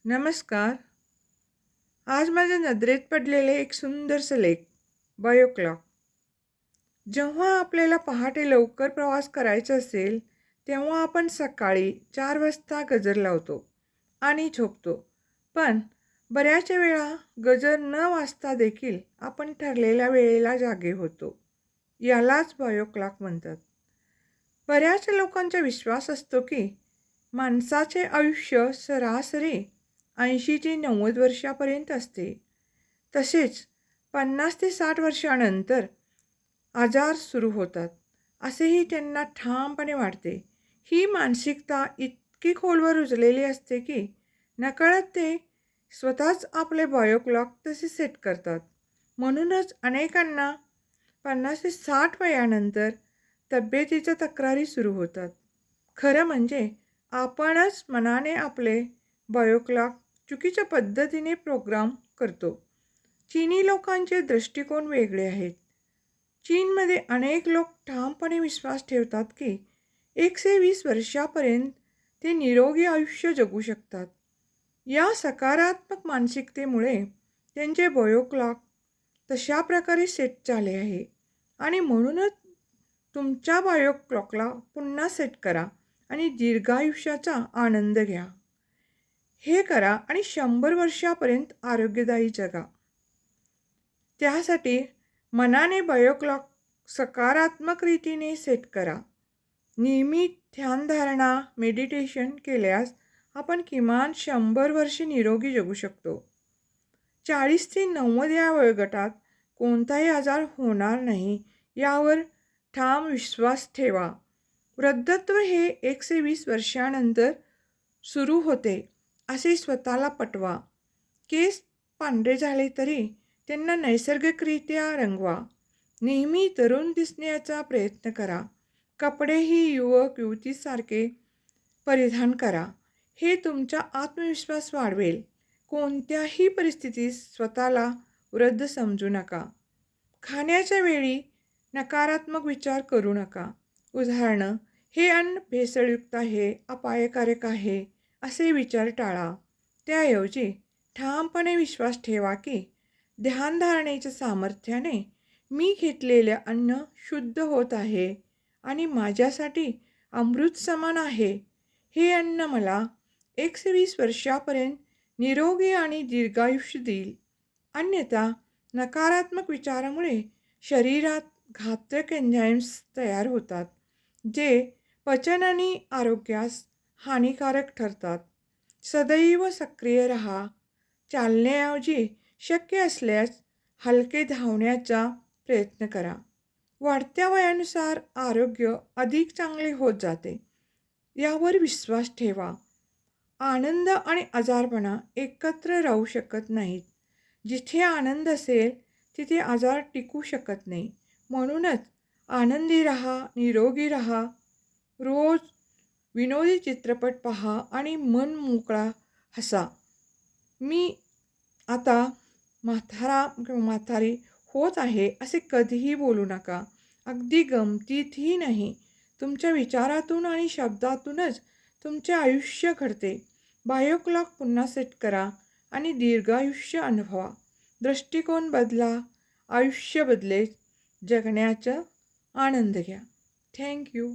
नमस्कार. आज माझ्या नजरेत पडलेले एक सुंदरसं लेख, बायोक्लॉक. जेव्हा आपल्याला पहाटे लवकर प्रवास करायचा असेल, तेव्हा आपण सकाळी 4 वाजता गजर लावतो आणि झोपतो. पण बऱ्याच वेळा गजर न वाजता देखील आपण ठरलेल्या वेळेला जागे होतो. यालाच बायोक्लॉक म्हणतात. बऱ्याच लोकांचा विश्वास असतो की माणसाचे आयुष्य सरासरी 80 ते 90 वर्षापर्यंत असते. तसेच 50 ते 60 वर्षानंतर आजार सुरू होतात, असेही त्यांना ठामपणे वाटते. ही मानसिकता इतकी खोलवर रुजलेली असते की नकळत ते स्वतःच आपले बायोक्लॉक तसे सेट करतात. म्हणूनच अनेकांना 50 ते 60 वयानंतर तब्येतीच्या तक्रारी सुरू होतात. खरं म्हणजे आपणच मनाने आपले बायोक्लॉक चुकीच्या पद्धतीने प्रोग्राम करतो. चीनी लोकांचे दृष्टिकोन वेगळे आहेत. चीनमध्ये अनेक लोक ठामपणे विश्वास ठेवतात की 120 वर्षापर्यंत ते निरोगी आयुष्य जगू शकतात. या सकारात्मक मानसिकतेमुळे त्यांचे बायोक्लॉक तशा प्रकारे सेट झाले आहे आणि म्हणूनच तुमच्या बायोक्लॉकला पुन्हा सेट करा आणि दीर्घायुष्याचा आनंद घ्या. हे करा आणि 100 वर्षापर्यंत आरोग्यदायी जगा. त्यासाठी मनाने बायोक्लॉक सकारात्मक रीतीने सेट करा. नियमित ध्यानधारणा मेडिटेशन केल्यास आपण किमान 100 वर्षे निरोगी जगू शकतो. 40 ते 90 या वयोगटात कोणताही आजार होणार नाही यावर ठाम विश्वास ठेवा. वृद्धत्व हे 120 वर्षानंतर सुरू होते असे स्वतःला पटवा. केस पांढरे झाले तरी त्यांना नैसर्गिकरित्या रंगवा. नेहमी तरुण दिसण्याचा प्रयत्न करा. कपडेही युवक युवतीसारखे परिधान करा. हे तुमचा आत्मविश्वास वाढवेल. कोणत्याही परिस्थितीत स्वतःला वृद्ध समजू नका. खाण्याच्या वेळी नकारात्मक विचार करू नका. उदाहरणं, हे अन्न भेसळयुक्त आहे, अपायकारक आहे असे विचार टाळा. त्याऐवजी ठामपणे विश्वास ठेवा की ध्यानधारणेच्या सामर्थ्याने मी घेतलेले अन्न शुद्ध होत आहे आणि माझ्यासाठी अमृत समान आहे. हे अन्न मला 120 वर्षापर्यंत निरोगी आणि दीर्घायुष्य देईल. अन्यथा नकारात्मक विचारामुळे शरीरात घातक एन्झाईम्स तयार होतात, जे पचन आणि आरोग्यास हानिकारक ठरतात. सदैव सक्रिय राहा. चालण्याऐवजी शक्य असल्यास हलके धावण्याचा प्रयत्न करा. वाढत्या वयानुसार आरोग्य अधिक चांगले होत जाते यावर विश्वास ठेवा. आनंद आणि आजारपणा एकत्र राहू शकत नाहीत. जिथे आनंद असेल तिथे आजार टिकू शकत नाही. म्हणूनच आनंदी राहा, निरोगी राहा. रोज विनोदी चित्रपट पहा आणि मन मोकळा हसा. मी आता म्हातारा किंवा म्हातारी होत आहे असे कधीही बोलू नका. अगदी गमतीतही नाही. तुमच्या विचारातून आणि शब्दातूनच तुमचे आयुष्य घडते. बायोक्लॉक पुन्हा सेट करा आणि दीर्घायुष्य अनुभवा. दृष्टिकोन बदला, आयुष्य बदलेल. जगण्याचा आनंद घ्या. Thank you.